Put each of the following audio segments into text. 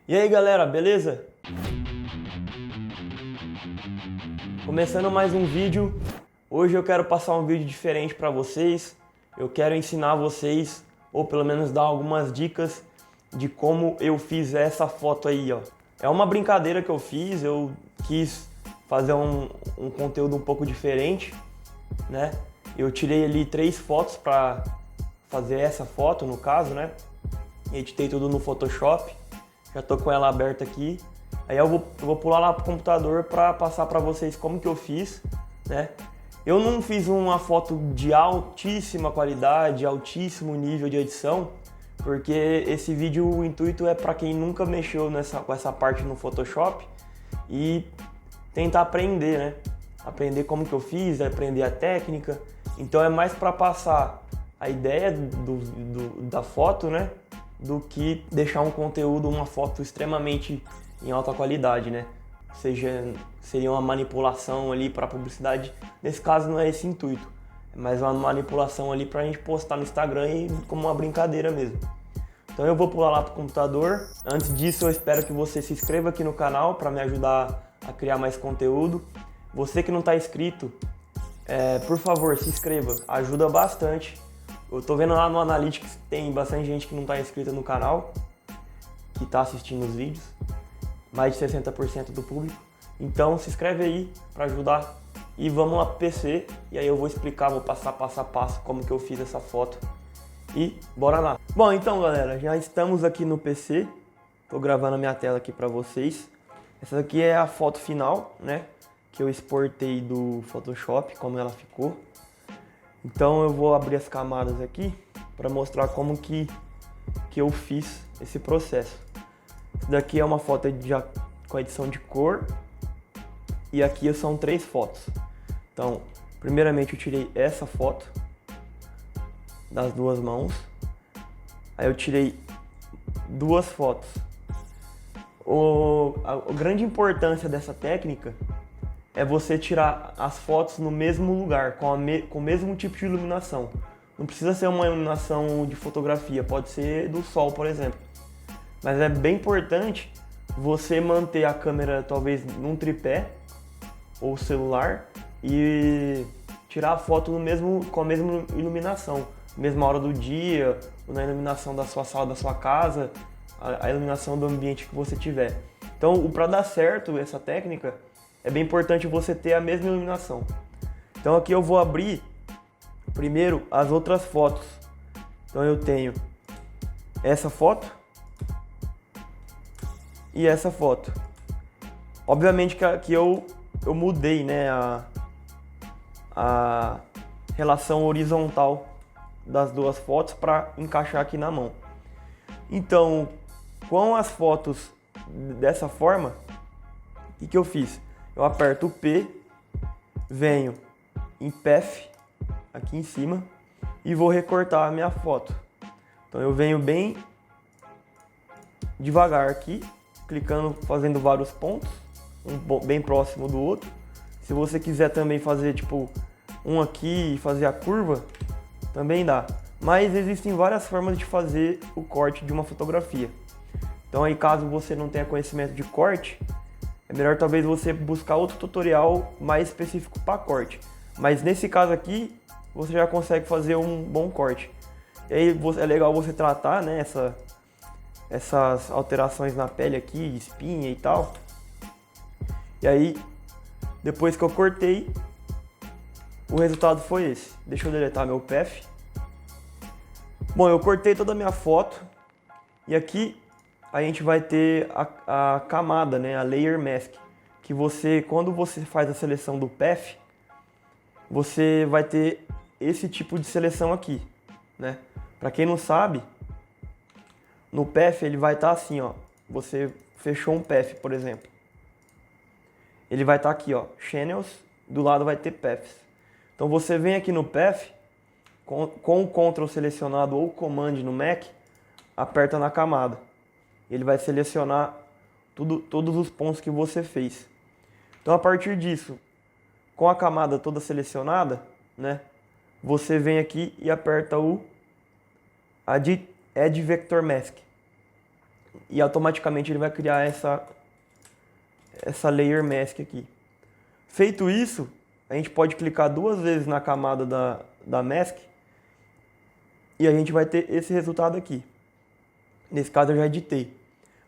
E aí galera, beleza? Começando mais um vídeo. Hoje eu quero passar um vídeo diferente para vocês. Eu quero ensinar vocês, ou pelo menos dar algumas dicas de como eu fiz essa foto aí, ó. É uma brincadeira que eu fiz, eu quis fazer um conteúdo um pouco diferente, né? Eu tirei ali 3 fotos para fazer essa foto, no caso, né? Editei tudo no Photoshop. Já tô com ela aberta aqui. Aí eu vou pular lá pro computador para passar para vocês como que eu fiz, né? Eu não fiz uma foto de altíssima qualidade, altíssimo nível de edição, porque esse vídeo, o intuito é para quem nunca mexeu com essa parte no Photoshop e tentar aprender, né? Aprender como que eu fiz, aprender a técnica. Então é mais para passar a ideia da foto, né? Do que deixar um conteúdo, uma foto extremamente em alta qualidade, né? Seria uma manipulação ali para publicidade. Nesse caso não é esse intuito, é mais uma manipulação ali para a gente postar no Instagram e como uma brincadeira mesmo. Então eu vou pular lá pro computador. Antes disso eu espero que você se inscreva aqui no canal para me ajudar a criar mais conteúdo. Você que não está inscrito, por favor, se inscreva, ajuda bastante. Eu tô vendo lá no Analytics que tem bastante gente que não está inscrita no canal, que está assistindo os vídeos, mais de 60% do público. Então se inscreve aí para ajudar e vamos lá pro PC e aí eu vou explicar, vou passar passo a passo como que eu fiz essa foto e bora lá. Bom, então galera, já estamos aqui no PC, tô gravando a minha tela aqui para vocês. Essa aqui é a foto final, né, que eu exportei do Photoshop, como ela ficou. Então eu vou abrir as camadas aqui para mostrar como que eu fiz esse processo. Isso daqui é uma foto com a edição de cor e aqui são 3 fotos. Então, primeiramente eu tirei essa foto das 2 mãos. Aí eu tirei 2 fotos. A grande importância dessa técnica é você tirar as fotos no mesmo lugar, com o mesmo tipo de iluminação. Não precisa ser uma iluminação de fotografia, pode ser do sol, por exemplo. Mas é bem importante você manter a câmera talvez num tripé ou celular e tirar a foto com a mesma iluminação, mesma hora do dia, ou na iluminação da sua sala, da sua casa, a iluminação do ambiente que você tiver. Então, para dar certo essa técnica, é bem importante você ter a mesma iluminação. Então aqui eu vou abrir primeiro as outras fotos. Então eu tenho essa foto e essa foto. Obviamente que aqui eu mudei, né, a relação horizontal das 2 fotos para encaixar aqui na mão. Então, com as fotos dessa forma, o que eu fiz? Eu aperto o P, venho em Path, aqui em cima, e vou recortar a minha foto. Então eu venho bem devagar aqui, clicando, fazendo vários pontos, bem próximo do outro. Se você quiser também fazer tipo um aqui e fazer a curva, também dá. Mas existem várias formas de fazer o corte de uma fotografia. Então aí, caso você não tenha conhecimento de corte, é melhor talvez você buscar outro tutorial mais específico para corte. Mas nesse caso aqui, você já consegue fazer um bom corte. E aí é legal você tratar, né, essas alterações na pele aqui, espinha e tal. E aí, depois que eu cortei, o resultado foi esse. Deixa eu deletar meu path. Bom, eu cortei toda a minha foto e aqui a gente vai ter a camada, né, a Layer Mask, que quando você faz a seleção do path, você vai ter esse tipo de seleção aqui, né? Para quem não sabe, no path ele vai estar assim, ó. Você fechou um path, por exemplo. Ele vai estar aqui, ó, Channels, do lado vai ter Paths. Então você vem aqui no path, com o Ctrl selecionado ou Command no Mac, aperta na camada. Ele vai selecionar todos os pontos que você fez. Então a partir disso, com a camada toda selecionada, né, você vem aqui e aperta o Add Vector Mask. e automaticamente ele vai criar essa layer mask aqui. Feito isso, a gente pode clicar 2 vezes na camada da mask e a gente vai ter esse resultado aqui. Nesse caso eu já editei.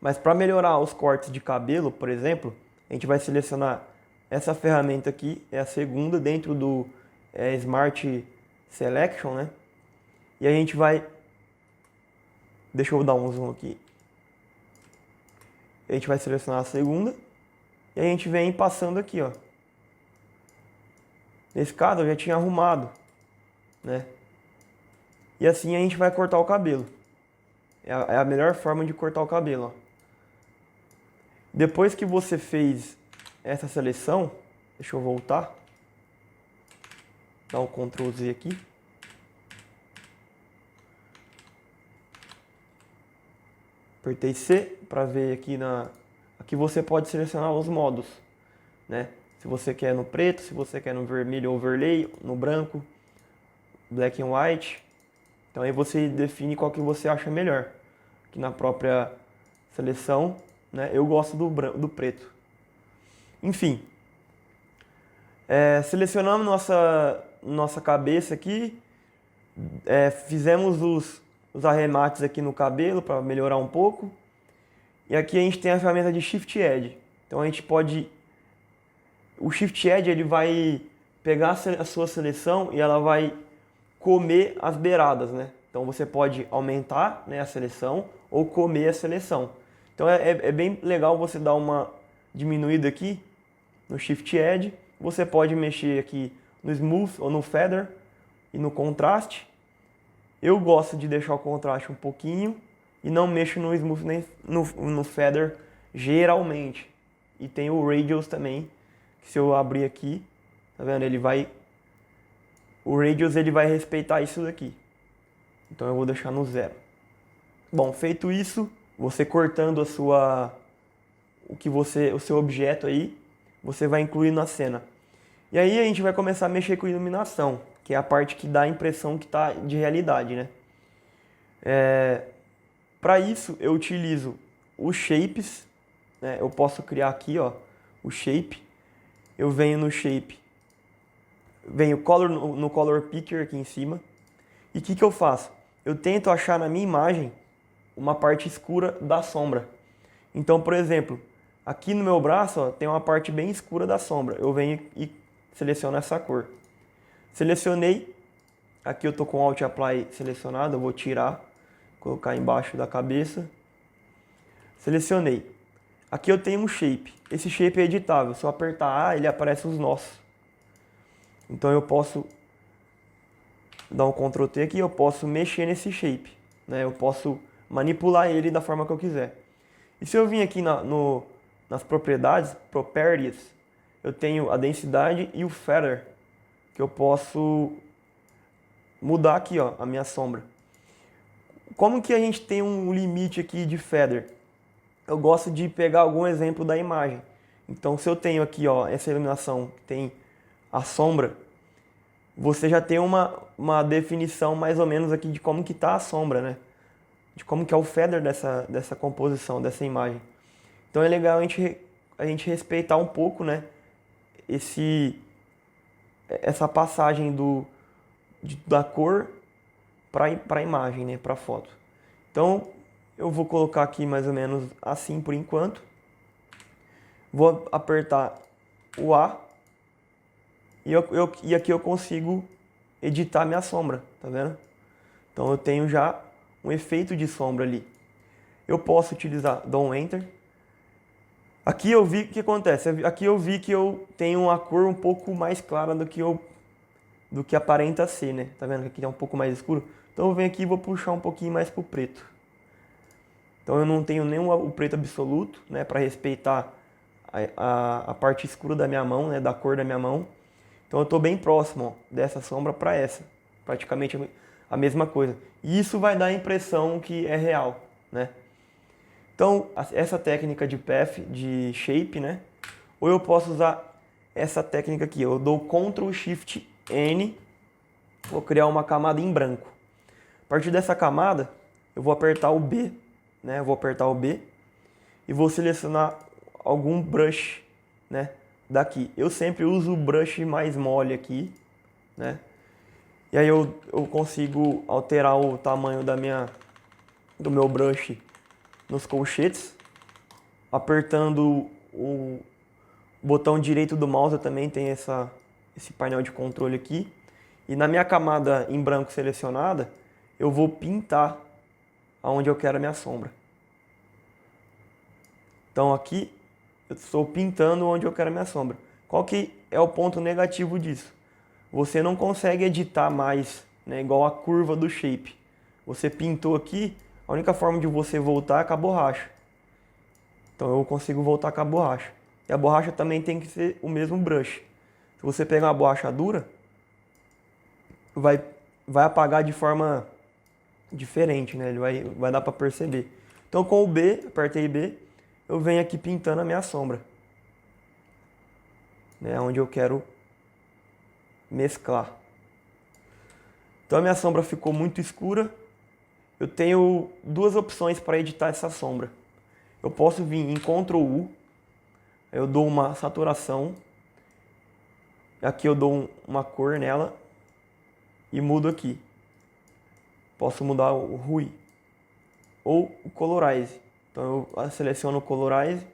Mas para melhorar os cortes de cabelo, por exemplo, a gente vai selecionar essa ferramenta aqui, é a segunda dentro do Smart Selection, né? E a gente vai... Deixa eu dar um zoom aqui. A gente vai selecionar a segunda e a gente vem passando aqui, ó. Nesse caso eu já tinha arrumado, né? E assim a gente vai cortar o cabelo. É a melhor forma de cortar o cabelo, ó. Depois que você fez essa seleção, deixa eu voltar. Dar um Ctrl Z aqui. Apertei C para ver aqui aqui você pode selecionar os modos, né? Se você quer no preto, se você quer no vermelho overlay, no branco, black and white. Então aí você define qual que você acha melhor. Aqui na própria seleção, né? Eu gosto do preto. Enfim, selecionamos nossa cabeça aqui, fizemos os arremates aqui no cabelo para melhorar um pouco. E aqui a gente tem a ferramenta de Shift Edge. Então a gente pode... O Shift Edge ele vai pegar a sua seleção e ela vai comer as beiradas, né? Então você pode aumentar, né, a seleção ou comer a seleção. Então é bem legal você dar uma diminuída aqui no Shift Edge. Você pode mexer aqui no Smooth ou no Feather e no contraste. Eu gosto de deixar o contraste um pouquinho e não mexo no Smooth nem no Feather geralmente. E tem o Radius também, que se eu abrir aqui, tá vendo? O Radius ele vai respeitar isso daqui. Então eu vou deixar no 0. Bom, feito isso, você cortando o seu objeto aí, você vai incluir na cena. E aí a gente vai começar a mexer com iluminação, que é a parte que dá a impressão que está de realidade, né? Para isso eu utilizo os shapes, né? Eu posso criar aqui, ó, o shape. Eu venho no shape, venho no color picker aqui em cima. E o que eu faço? Eu tento achar na minha imagem uma parte escura da sombra. Então, por exemplo, aqui no meu braço, ó, tem uma parte bem escura da sombra. Eu venho e seleciono essa cor. Selecionei. Aqui eu tô com o Alt Apply selecionado, eu vou tirar, colocar embaixo da cabeça. Selecionei. Aqui eu tenho um shape. Esse shape é editável. Se eu apertar A, ele aparece os nós. Então eu posso dar um Ctrl T aqui, eu posso mexer nesse shape, né? Eu posso manipular ele da forma que eu quiser. E se eu vir aqui nas propriedades, Properties, eu tenho a densidade e o Feather, que eu posso mudar aqui, ó, a minha sombra. Como que a gente tem um limite aqui de Feather? Eu gosto de pegar algum exemplo da imagem. Então se eu tenho aqui, ó, essa iluminação que tem a sombra, você já tem uma definição mais ou menos aqui de como que está a sombra, né? De como que é o feather dessa composição, dessa imagem. Então é legal a gente respeitar um pouco, né? Essa passagem da cor para a imagem, né? Para a foto. Então eu vou colocar aqui mais ou menos assim por enquanto. Vou apertar o A. E aqui eu consigo editar minha sombra, tá vendo? Então eu tenho já um efeito de sombra ali. Eu posso utilizar Dom Enter. Aqui eu vi o que acontece. Aqui eu vi que eu tenho uma cor um pouco mais clara do que aparenta ser, né? Tá vendo que aqui é um pouco mais escuro? Então eu venho aqui e vou puxar um pouquinho mais pro preto. Então eu não tenho nem o preto absoluto, né? Para respeitar a parte escura da minha mão, né? Da cor da minha mão. Então eu estou bem próximo, ó, dessa sombra para essa, praticamente a mesma coisa. E isso vai dar a impressão que é real, né? Então essa técnica de path, de shape, né? Ou eu posso usar essa técnica aqui, eu dou Ctrl Shift N, vou criar uma camada em branco. A partir dessa camada, eu vou apertar o B né? Eu vou apertar o B e vou selecionar algum brush, né? Daqui. Eu sempre uso o brush mais mole aqui, né? E aí eu consigo alterar o tamanho do meu brush nos colchetes, apertando o botão direito do mouse. Eu também tenho esse painel de controle aqui. E na minha camada em branco selecionada, eu vou pintar aonde eu quero a minha sombra. Então aqui eu estou pintando onde eu quero a minha sombra. Qual que é o ponto negativo disso? Você não consegue editar mais, né, igual a curva do shape. Você pintou aqui, a única forma de você voltar é com a borracha. Então eu consigo voltar com a borracha. E a borracha também tem que ser o mesmo brush. Se você pegar uma borracha dura, vai apagar de forma diferente, né? Ele vai dar para perceber. Então com o B, apertei B, eu venho aqui pintando a minha sombra, né? Onde eu quero mesclar. Então a minha sombra ficou muito escura. Eu tenho duas opções para editar essa sombra. Eu posso vir em Ctrl U, eu dou uma saturação, aqui eu dou uma cor nela e mudo aqui. Posso mudar o Hue ou o Colorize. Então eu seleciono o Colorize,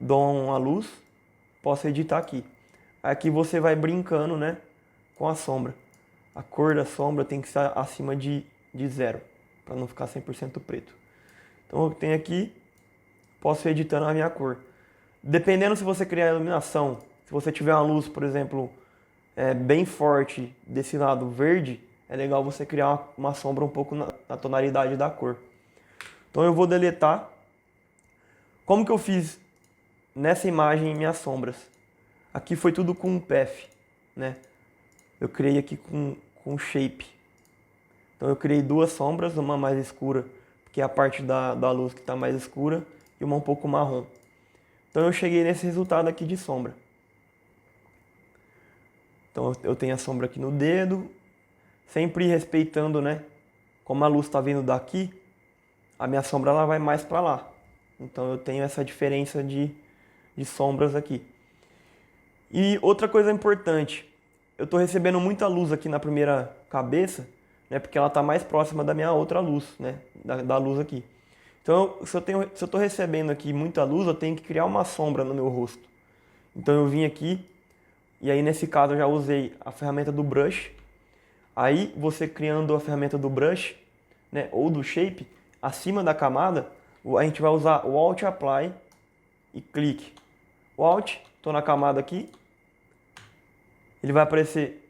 dou uma luz, posso editar aqui. Aqui você vai brincando, né, com a sombra. A cor da sombra tem que estar acima de 0, para não ficar 100% preto. Então eu tenho aqui, posso ir editando a minha cor. Dependendo se você criar a iluminação, se você tiver uma luz, por exemplo, bem forte desse lado verde, é legal você criar uma sombra um pouco na tonalidade da cor. Então eu vou deletar. Como que eu fiz nessa imagem minhas sombras? Aqui foi tudo com path, né? Eu criei aqui com shape. Então eu criei duas sombras, uma mais escura, que é a parte da luz que está mais escura, e uma um pouco marrom. Então eu cheguei nesse resultado aqui de sombra. Então eu tenho a sombra aqui no dedo, sempre respeitando, né? Como a luz está vindo daqui, a minha sombra ela vai mais para lá. Então eu tenho essa diferença de sombras aqui. E outra coisa importante, eu estou recebendo muita luz aqui na primeira cabeça, né? Porque ela está mais próxima da minha outra luz, né? Da luz aqui. Então, se eu estou recebendo aqui muita luz, eu tenho que criar uma sombra no meu rosto. Então eu vim aqui, e aí nesse caso eu já usei a ferramenta do brush. Aí você criando a ferramenta do brush, né, ou do shape, acima da camada, a gente vai usar o Alt Apply e clique. O Alt, estou na camada aqui, ele vai aparecer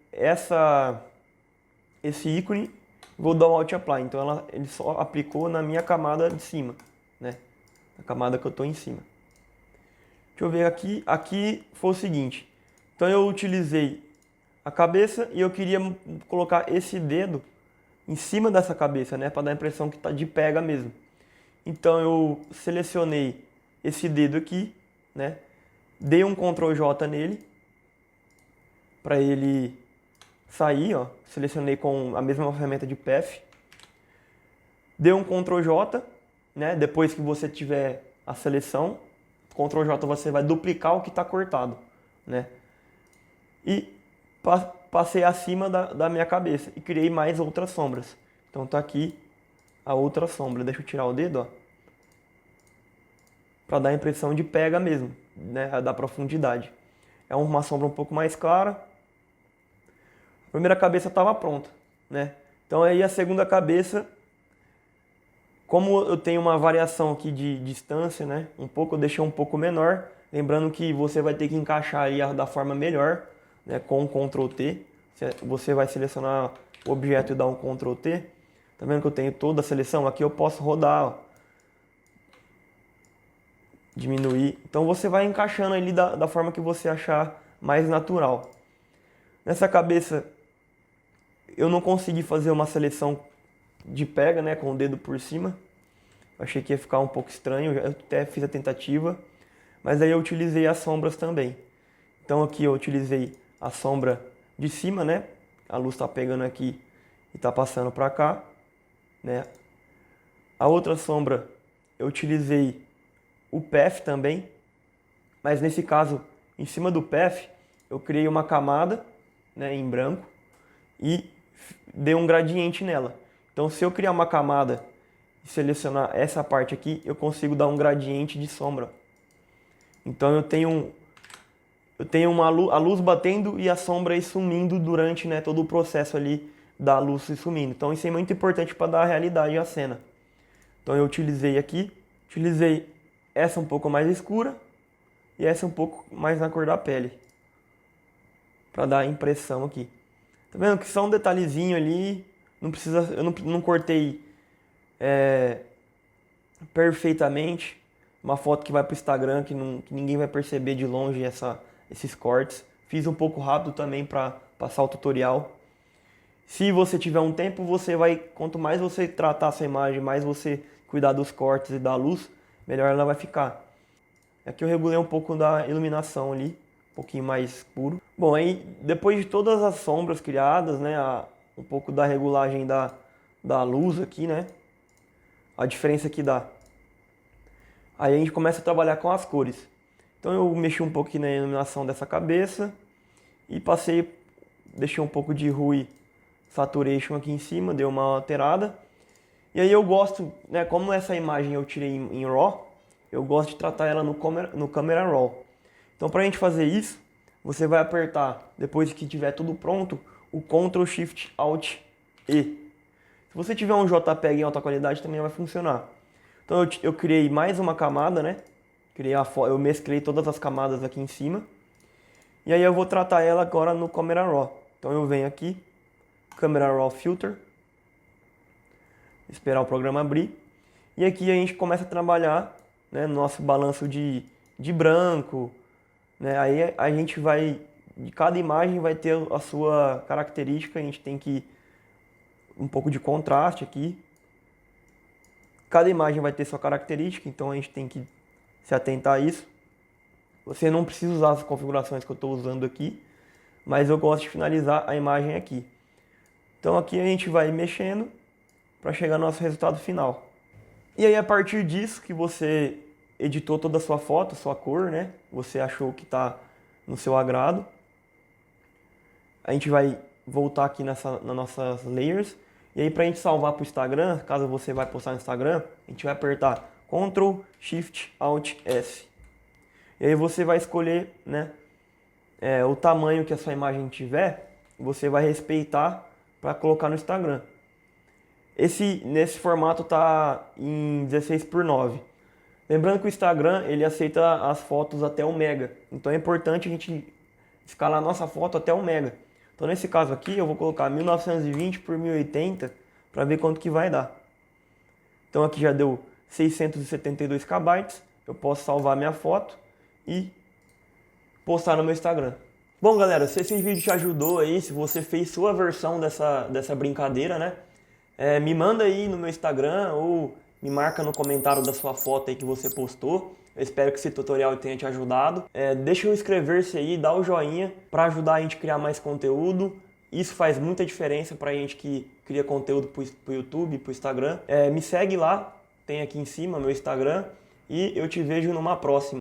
esse ícone, vou dar o Alt Apply. Então ele só aplicou na minha camada de cima, né? Na camada que eu estou em cima. Deixa eu ver aqui. Aqui foi o seguinte. Então eu utilizei a cabeça e eu queria colocar esse dedo em cima dessa cabeça, né? Para dar a impressão que está de pega mesmo. Então eu selecionei esse dedo aqui, né? Dei um Ctrl J nele para ele sair, ó. Selecionei com a mesma ferramenta de Path. Dei um Ctrl J, né? Depois que você tiver a seleção, Ctrl J você vai duplicar o que está cortado, né? E passei acima da minha cabeça e criei mais outras sombras. Então tá aqui a outra sombra. Deixa eu tirar o dedo, ó, para dar a impressão de pega mesmo, né? Da profundidade. É uma sombra um pouco mais clara. A primeira cabeça estava pronta, né? Então aí a segunda cabeça, como eu tenho uma variação aqui de distância, né? Eu deixei um pouco menor. Lembrando que você vai ter que encaixar aí da forma melhor, né? Com o Ctrl T. Você vai selecionar o objeto e dar um Ctrl T. Tá vendo que eu tenho toda a seleção? Aqui eu posso rodar, ó, diminuir. Então você vai encaixando ali da forma que você achar mais natural. Nessa cabeça eu não consegui fazer uma seleção de pega, né, com o dedo por cima. Achei que ia ficar um pouco estranho, eu até fiz a tentativa, mas aí eu utilizei as sombras também. Então aqui eu utilizei a sombra de cima, né? A luz está pegando aqui e está passando para cá, né? A outra sombra eu utilizei o path também, mas nesse caso, em cima do path, eu criei uma camada, né, em branco e dei um gradiente nela. Então, se eu criar uma camada e selecionar essa parte aqui, eu consigo dar um gradiente de sombra. Então, eu tenho a luz batendo e a sombra aí sumindo durante, né, todo o processo ali da luz se sumindo. Então, isso é muito importante para dar realidade à cena. Então, eu utilizei essa um pouco mais escura e essa um pouco mais na cor da pele, para dar a impressão aqui. Tá vendo que só um detalhezinho ali, não precisa, eu não cortei perfeitamente. Uma foto que vai para o Instagram, que ninguém vai perceber de longe esses cortes. Fiz um pouco rápido também para passar o tutorial. Se você tiver um tempo, quanto mais você tratar a sua imagem, mais você cuidar dos cortes e da luz, melhor ela vai ficar. Aqui eu regulei um pouco da iluminação ali, um pouquinho mais escuro. Bom, aí depois de todas as sombras criadas, né, um pouco da regulagem da luz aqui, né, a diferença que dá. Aí a gente começa a trabalhar com as cores. Então eu mexi um pouquinho na iluminação dessa cabeça e deixei um pouco de Hue Saturation aqui em cima, dei uma alterada. E aí eu gosto, né, como essa imagem eu tirei em RAW, eu gosto de tratar ela no Camera Raw. Então para a gente fazer isso, você vai apertar, depois que tiver tudo pronto, o Ctrl Shift Alt E. Se você tiver um JPEG em alta qualidade também vai funcionar. Então eu criei mais uma camada, né? Eu mesclei todas as camadas aqui em cima. E aí eu vou tratar ela agora no Camera Raw. Então eu venho aqui, Camera Raw Filter, esperar o programa abrir. E aqui a gente começa a trabalhar, né, no nosso balanço de branco, né? Aí a gente de cada imagem vai ter a sua característica, a gente tem que um pouco de contraste aqui. Cada imagem vai ter sua característica, então a gente tem que se atentar a isso. Você não precisa usar as configurações que eu estou usando aqui, mas eu gosto de finalizar a imagem aqui. Então aqui a gente vai mexendo para chegar no nosso resultado final. E aí a partir disso que você editou toda a sua foto, sua cor, né? Você achou que está no seu agrado. A gente vai voltar aqui nas nossas layers. E aí para a gente salvar para o Instagram, caso você vai postar no Instagram, a gente vai apertar Ctrl Shift Alt S. E aí você vai escolher, né, o tamanho que a sua imagem tiver, você vai respeitar para colocar no Instagram. Nesse formato tá em 16:9. Lembrando que o Instagram ele aceita as fotos até 1 mega. Então é importante a gente escalar a nossa foto até 1 mega. Então nesse caso aqui eu vou colocar 1920 por 1080 para ver quanto que vai dar. Então aqui já deu 672 KB. Eu posso salvar minha foto e postar no meu Instagram. Bom galera, se esse vídeo te ajudou aí, se você fez sua versão dessa brincadeira, né? Me manda aí no meu Instagram ou me marca no comentário da sua foto aí que você postou. Eu espero que esse tutorial tenha te ajudado. Deixa eu inscrever-se aí, dá o joinha para ajudar a gente a criar mais conteúdo. Isso faz muita diferença para a gente que cria conteúdo para o YouTube, para o Instagram. Me segue lá, tem aqui em cima meu Instagram e eu te vejo numa próxima.